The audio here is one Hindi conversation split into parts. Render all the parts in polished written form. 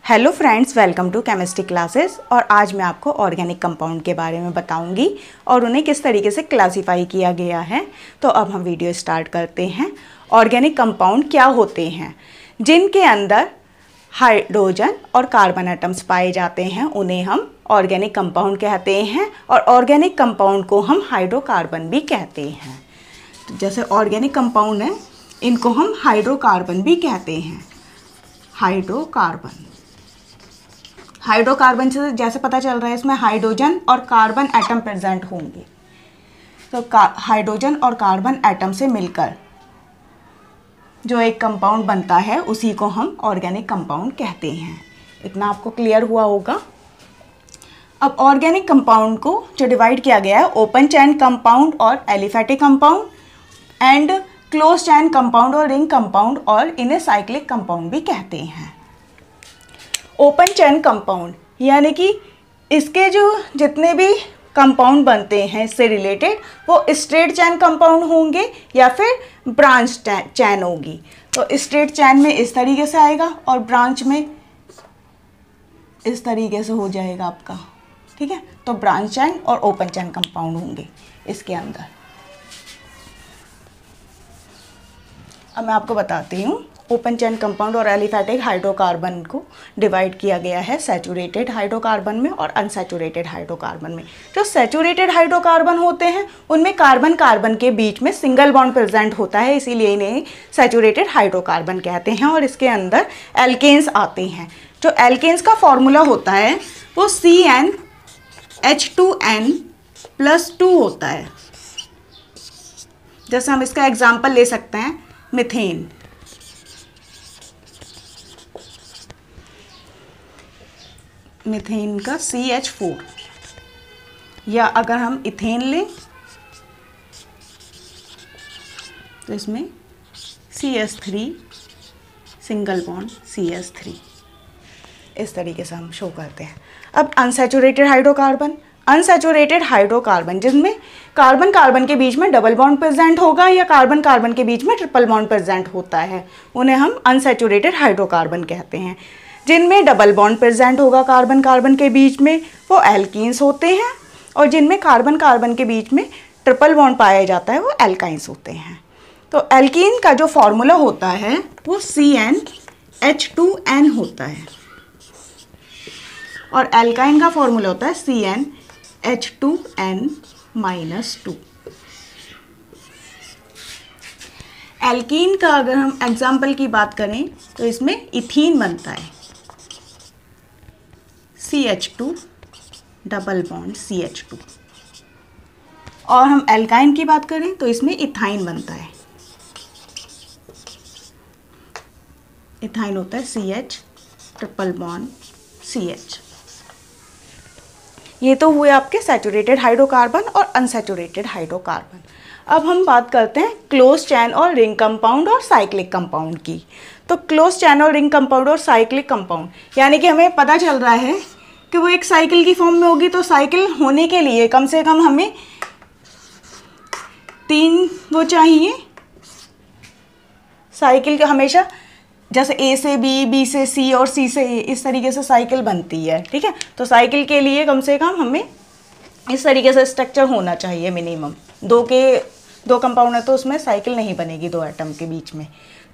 Hello friends, welcome to chemistry classes. और आज मैं आपको ऑर्गेनिक कंपाउंड के बारे में बताऊंगी और उन्हें किस तरीके से क्लासिफाई किया गया है। तो अब हम वीडियो स्टार्ट करते हैं। ऑर्गेनिक कंपाउंड क्या होते हैं? जिनके अंदर हाइड्रोजन और कार्बन एटम्स पाए जाते हैं उन्हें हम ऑर्गेनिक कंपाउंड कहते हैं। और ऑर्गेनिक कंपाउंड को हम हाइड्रोकार्बन भी कहते हैं। तो जैसे ऑर्गेनिक कंपाउंड है, इनको हम हाइड्रोकार्बन भी कहते हैं। हाइड्रोकार्बन से जैसे पता चल रहा है इसमें हाइड्रोजन और कार्बन एटम प्रेजेंट होंगे। तो हाइड्रोजन और कार्बन एटम से मिलकर जो एक कंपाउंड बनता है उसी को हम ऑर्गेनिक कंपाउंड कहते हैं। इतना आपको क्लियर हुआ होगा। अब ऑर्गेनिक कंपाउंड को जो डिवाइड किया गया है, ओपन चेन कंपाउंड और aliphatic compound and close chain compound और रिंग कंपाउंड, और इन्हें साइक्लिक कंपाउंड भी कहते हैं। ओपन चेन कंपाउंड यानी कि इसके जो जितने भी कंपाउंड बनते हैं इससे रिलेटेड, वो स्ट्रेट चेन कंपाउंड होंगे या फिर ब्रांच चेन होगी। तो स्ट्रेट चेन में इस तरीके से आएगा और ब्रांच में इस तरीके से हो जाएगा आपका, ठीक है। तो ब्रांच चेन और ओपन चेन कंपाउंड होंगे इसके अंदर। अब मैं आपको बताती हूँ। ओपन चेन कंपाउंड और एलिफैटिक हाइड्रोकार्बन को डिवाइड किया गया है सैचुरेटेड हाइड्रोकार्बन में और अनसैचुरेटेड हाइड्रोकार्बन में। जो सैचुरेटेड हाइड्रोकार्बन होते हैं उनमें कार्बन कार्बन के बीच में सिंगल बॉन्ड प्रेजेंट होता है, इसीलिए इन्हें सैचुरेटेड हाइड्रोकार्बन कहते हैं। और इसके अंदर एल्केन्स आते हैं। जो एल्केन्स का फॉर्मूला होता है वो CnH2n+2 होता है। जैसे हम इसका एग्जाम्पल ले सकते हैं, मीथेन। मीथेन का CH4, या अगर हम इथेन लें तो इसमें CS3 सिंगल बॉन्ड CH3, इस तरीके से हम शो करते हैं। अब अनसैचुरेटेड हाइड्रोकार्बन जिसमें कार्बन कार्बन के बीच में डबल बॉन्ड प्रेजेंट होगा या कार्बन कार्बन के बीच में ट्रिपल बॉन्ड प्रेजेंट होता है, उन्हें हम अनसैचुरेटेड हाइड्रोकार्बन कहते हैं। जिनमें डबल बॉन्ड प्रेजेंट होगा कार्बन कार्बन के बीच में, वो एल्कीन्स होते हैं। और जिनमें कार्बन कार्बन के बीच में ट्रिपल बॉन्ड पाया जाता है वो एल्काइंस होते हैं। तो एल्कीन का जो फॉर्मूला होता है वो CnH2n होता है और एल्काइन का फॉर्मूला होता है CnH2n-2। एल्कीन का अगर हम एग्जाम्पल की बात करें तो इसमें इथीन बनता है, CH2 डबल बॉन्ड CH2। और हम एल्काइन की बात करें तो इसमें इथाइन बनता है। इथाइन होता है CH ट्रिपल बॉन्ड CH। ये तो हुए आपके सैचुरेटेड हाइड्रोकार्बन और अनसैचुरेटेड हाइड्रोकार्बन। अब हम बात करते हैं क्लोज चैन और रिंग कंपाउंड और साइक्लिक कंपाउंड की। तो क्लोज चैन और रिंग कंपाउंड और साइक्लिक कंपाउंड यानी कि हमें पता चल रहा है कि वो एक साइकिल की फॉर्म में होगी। तो साइकिल होने के लिए कम से कम हमें 3 वो चाहिए। साइकिल का हमेशा जैसे A से B, B से C और C से A, इस तरीके से साइकिल बनती है, ठीक है। तो साइकिल के लिए कम से कम हमें इस तरीके से स्ट्रक्चर होना चाहिए मिनिमम। दो कंपाउंड है तो उसमें साइकिल नहीं बनेगी 2 एटम के बीच में,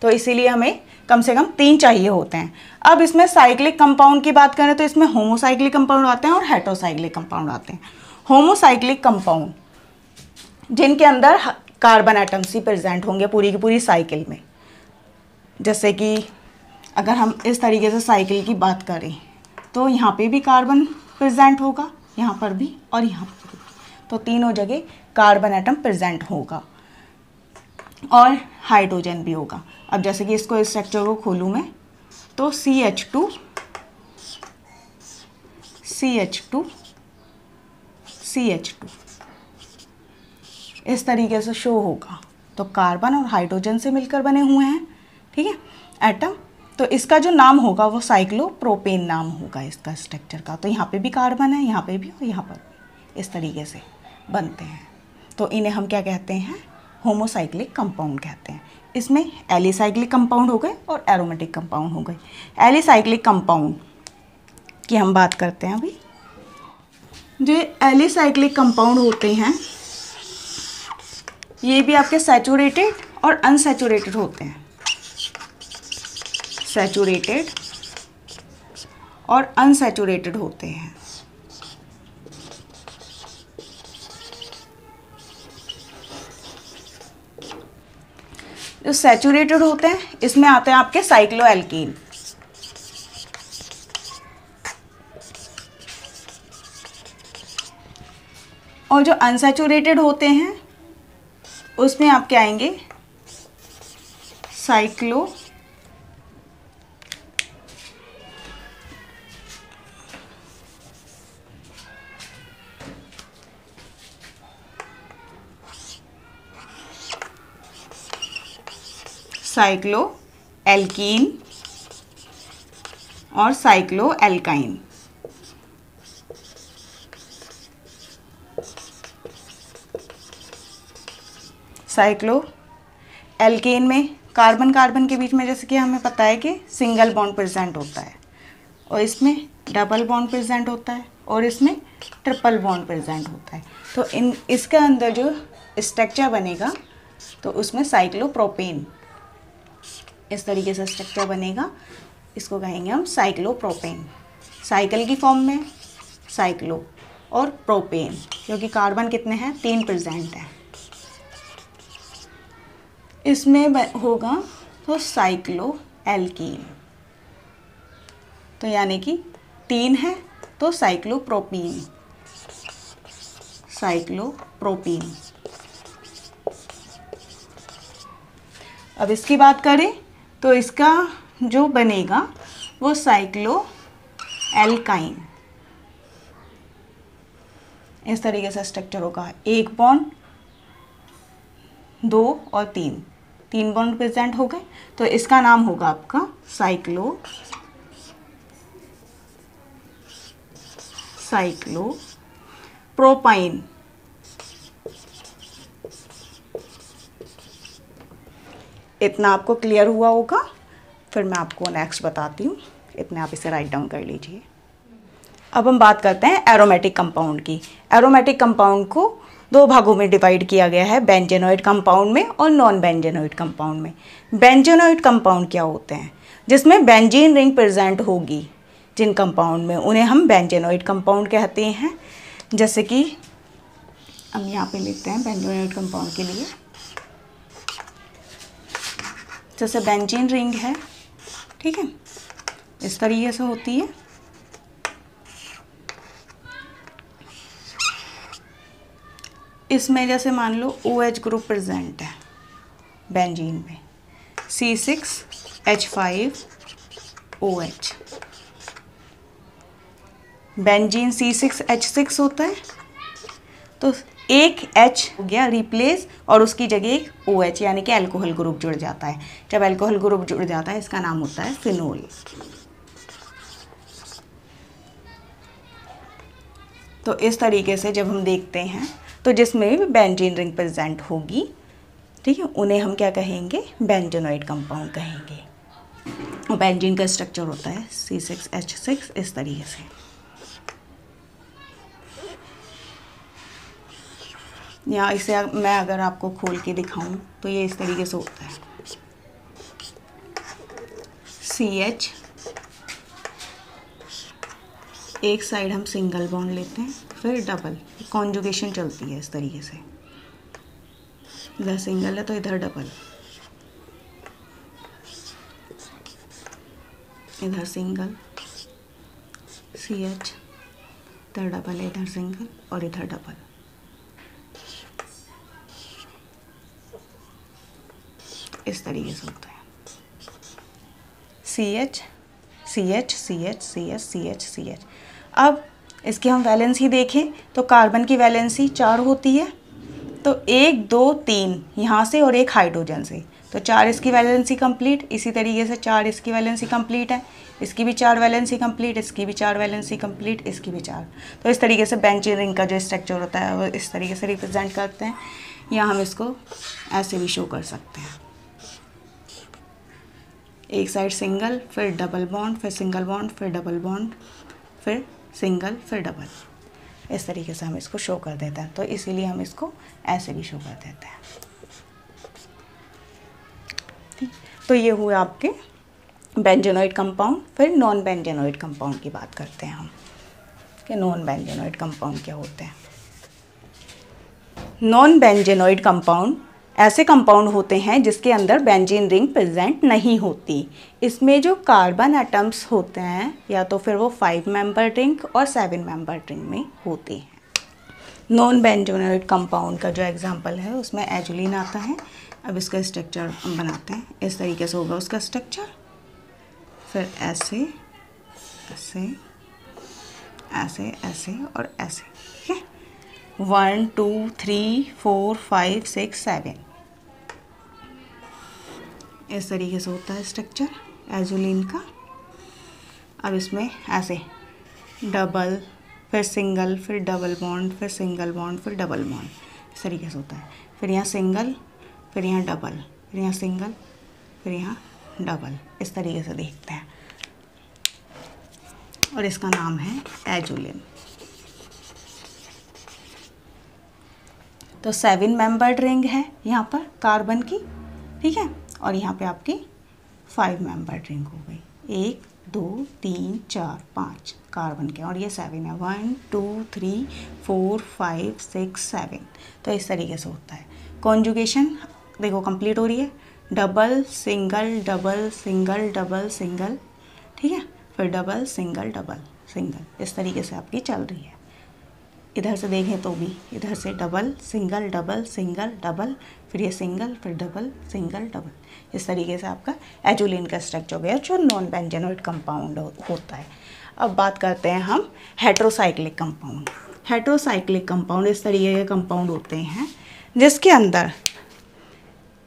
तो इसीलिए हमें कम से कम 3 चाहिए होते हैं। अब इसमें साइक्लिक कंपाउंड की बात करें तो इसमें होमोसाइक्लिक कंपाउंड आते हैं और हेटेरोसाइक्लिक कंपाउंड आते हैं। होमोसाइक्लिक कंपाउंड जिनके अंदर कार्बन एटम्स ही प्रेजेंट होंगे पूरी की पूरी साइकिल में। जैसे कि अगर हम इस तरीके से साइकिल की बात करें तो यहाँ पे भी कार्बन प्रेजेंट होगा, यहाँ पर भी और यहाँ पर भी। तो तीनों जगह कार्बन एटम प्रेजेंट होगा और हाइड्रोजन भी होगा। अब जैसे कि इसको इस स्ट्रक्चर को खोलूँ मैं तो CH2 इस तरीके से शो होगा। तो कार्बन और हाइड्रोजन से मिलकर बने हुए हैं, ठीक है, एटम। तो इसका जो नाम होगा वो साइक्लोप्रोपेन नाम होगा इसका स्ट्रक्चर का। तो यहाँ पे भी कार्बन है, यहाँ पे भी और यहाँ पर भी, इस तरीके से बनते हैं। तो इन्हें हम क्या कहते हैं? होमोसाइक्लिक कंपाउंड कहते हैं। इसमें एलिसाइक्लिक कंपाउंड हो गए और एरोमेटिक कंपाउंड हो गए। एलिसाइक्लिक कंपाउंड की हम बात करते हैं अभी। जो एलिसाइक्लिक कंपाउंड होते हैं ये भी आपके सैचुरेटेड और अनसैचुरेटेड होते हैं, सैचुरेटेड और अनसैचुरेटेड होते हैं। जो सैचुरेटेड होते हैं इसमें आते हैं आपके साइक्लोएल्कीन, और जो अनसैचुरेटेड होते हैं उसमें आपके आएंगे साइक्लो साइक्लोएल्कीन और साइक्लोएल्काइन। साइक्लोएल्केन में कार्बन कार्बन के बीच में जैसे कि हमें पता है कि सिंगल बॉन्ड प्रेजेंट होता है, और इसमें डबल बॉन्ड प्रेजेंट होता है, और इसमें ट्रिपल बॉन्ड प्रेजेंट होता है। तो इसके अंदर जो स्ट्रक्चर बनेगा तो उसमें साइक्लोप्रोपेन, इस तरीके से स्ट्रक्चर बनेगा, इसको कहेंगे हम साइक्लोप्रोपेन। साइकिल की फॉर्म में साइक्लो और प्रोपेन, क्योंकि कार्बन कितने हैं 3 प्रेजेंट हैं। इसमें होगा तो साइक्लोएल्कीन, तो यानी कि 3 है तो साइक्लोप्रोपीन, साइक्लोप्रोपीन। अब इसकी बात करें तो इसका जो बनेगा वो साइक्लोएल्काइन, इस तरीके से स्ट्रक्चर होगा। 1 बॉन्ड 2 और 3 बॉन्ड प्रेजेंट हो गए, तो इसका नाम होगा आपका साइक्लोप्रोपाइन। इतना आपको क्लियर हुआ होगा, फिर मैं आपको नेक्स्ट बताती हूँ, इतने आप इसे राइट डाउन कर लीजिए। अब हम बात करते हैं एरोमेटिक कंपाउंड की। एरोमेटिक कंपाउंड को 2 भागों में डिवाइड किया गया है, बेंजेनोइड कंपाउंड में और नॉन बेंजेनोइड कंपाउंड में। बेंजेनोइड कंपाउंड क्या होते हैं? जिसमें बेंजीन रिंग प्रेजेंट होगी जिन कंपाउंड में, उन्हें हम बेंजेनोइड कंपाउंड कहते हैं। जैसे कि हम यहाँ पे लिखते हैं बेंजेनोइड कंपाउंड के लिए, जैसे बेंजीन रिंग है, ठीक है, इस तरीके से होती है। इसमें जैसे मान लो OH ग्रुप प्रेजेंट है बेंजीन में, C6H5OH, बेंजीन C6H6 होता है, तो एक H हो गया रिप्लेस और उसकी जगह एक OH यानी कि अल्कोहल ग्रुप जुड़ जाता है। जब अल्कोहल ग्रुप जुड़ जाता है इसका नाम होता है फिनोल। तो इस तरीके से जब हम देखते हैं तो जिसमें भी बेंजीन रिंग प्रेजेंट होगी, ठीक है, उन्हें हम क्या कहेंगे? बेंजेनोइड कंपाउंड कहेंगे। और बेंजीन का स्ट्रक्चर होता है C6H6 इस तरीके से। या इसे मैं अगर आपको खोल के दिखाऊं तो ये इस तरीके से होता है, CH, एक साइड हम सिंगल बॉन्ड लेते हैं, फिर डबल, कॉन्जुगेशन चलती है इस तरीके से, इधर सिंगल है तो इधर डबल, इधर सिंगल CH, इधर डबल है, इधर सिंगल और इधर डबल। इस तरीके से होता है CH CH CH CH CH CH। अब इसकी हम वैलेंसी देखें तो कार्बन की वैलेंसी 4 होती है, तो 1 2 3 यहाँ से और एक हाइड्रोजन से, तो 4 इसकी वैलेंसी कंप्लीट। इसी तरीके से 4 इसकी वैलेंसी कंप्लीट है, इसकी भी 4 वैलेंसी कंप्लीट, इसकी भी 4 वैलेंसी कंप्लीट, इसकी भी 4। तो इस तरीके से बेंजीन रिंग का जो स्ट्रक्चर होता है वो इस तरीके से रिप्रेजेंट करते हैं, या हम इसको ऐसे भी शो कर सकते हैं, एक साइड सिंगल, फिर डबल बॉन्ड, फिर सिंगल बॉन्ड, फिर डबल बॉन्ड, फिर सिंगल, फिर डबल। इस तरीके से हम इसको शो कर देते हैं, तो इसीलिए हम इसको ऐसे भी शो कर देते हैं। ठीक, तो ये हुए आपके बेंजेनोइड कंपाउंड। फिर नॉन बेंजेनोइड कंपाउंड की बात करते हैं हम कि नॉन बेंजेनोइड कंपाउंड क्या होते हैं। नॉन बेंजेनोइड कंपाउंड ऐसे कंपाउंड होते हैं जिसके अंदर बेंजीन रिंग प्रेजेंट नहीं होती। इसमें जो कार्बन एटम्स होते हैं या तो फिर वो 5 मेंबर रिंग और 7 मेंबर रिंग में होते हैं। नॉन बेंजेनोइड कंपाउंड का जो एग्जांपल है उसमें एजुलिन आता है। अब इसका स्ट्रक्चर हम बनाते हैं। इस तरीके से होगा उसका स्ट्रक्चर, फिर ऐसे ऐसे ऐसे ऐसे और ऐसे। ठीक है, 1 2 3 4 5 6 7 इस तरीके से होता है स्ट्रक्चर एजुलिन का। अब इसमें ऐसे डबल, फिर सिंगल, फिर डबल बॉन्ड, फिर सिंगल बॉन्ड, फिर डबल बॉन्ड, इस तरीके से होता है। फिर यहाँ सिंगल, फिर यहाँ डबल, फिर यहाँ सिंगल, फिर यहाँ डबल, इस तरीके से देखते हैं और इसका नाम है एजुलिन। तो 7 मेंबर्ड रिंग है यहाँ पर कार्बन की, ठीक है, और यहाँ पे आपकी 5 मेंबर्ड रिंग हो गई। 1 2 3 4 5 कार्बन के, और ये 7 है। 1 2 3 4 5 6 7। तो इस तरीके से होता है। कॉन्जुगेशन देखो कंप्लीट हो रही है, double single double single double single, ठीक है, फिर डबल सिंगल डबल सिंगल, इस तरीके से आपकी चल रही है। इधर से देखें तो भी इधर से double single double single double, फिर ये सिंगल, फिर डबल सिंगल डबल, इस तरीके से आपका एजुलिन का स्ट्रक्चर हो गया जो नॉन बेंजेनोइड कंपाउंड होता है। अब बात करते हैं हम हेट्रोसाइक्लिक कंपाउंड। हेट्रोसाइक्लिक कंपाउंड इस तरीके के कंपाउंड होते हैं जिसके अंदर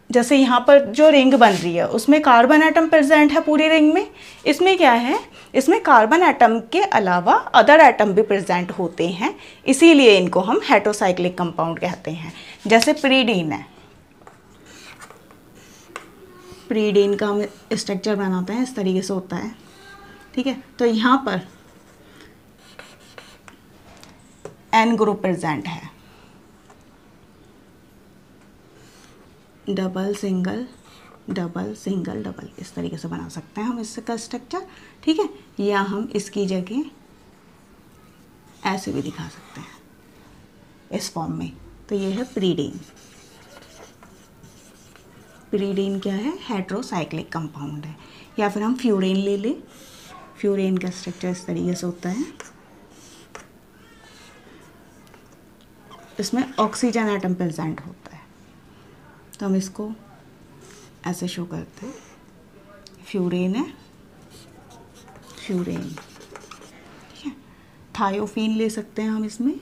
जैसे यहाँ पर जो रिंग बन रही है उसमें कार्बन एटम प्रेजेंट है पूरी रिंग में। इसमें क्या है, इसमें कार्बन एटम के अलावा अदर एटम भी प्रेजेंट होते हैं, इसीलिए इनको हम हेट्रोसाइक्लिक कंपाउंड कहते हैं। जैसे प्रीडीन है, प्रीडीन का हम स्ट्रक्चर बनाते हैं इस तरीके से होता है, ठीक है। तो यहाँ पर एन ग्रुप प्रेजेंट है, double single double single double, इस तरीके से बना सकते हैं हम इसका स्ट्रक्चर, ठीक है। या हम इसकी जगह ऐसे भी दिखा सकते हैं इस फॉर्म में। तो ये है प्रीडीन। प्रीडीन क्या है, हेट्रोसाइक्लिक कंपाउंड है। या फिर हम फ्यूरेन ले लें, फ्यूरेन का स्ट्रक्चर इस तरीके से होता है। इसमें ऑक्सीजन एटम प्रेजेंट होता है, तो हम इसको ऐसे शो करते हैं। फ्यूरेन है, फ्यूरेन, ठीक है। थायोफीन ले सकते हैं हम इसमें,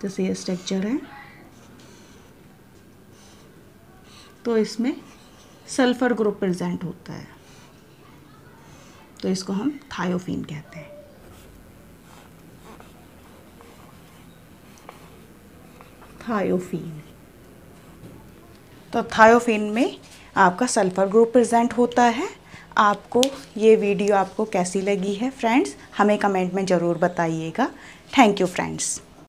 जैसे ये स्ट्रक्चर है। तो इसमें सल्फर ग्रुप प्रेजेंट होता है, तो इसको हम थायोफीन कहते हैं। थायोफीन, तो थायोफीन में आपका सल्फर ग्रुप प्रेजेंट होता है। आपको ये वीडियो आपको कैसी लगी है फ्रेंड्स, हमें कमेंट में ज़रूर बताइएगा। Thank you friends.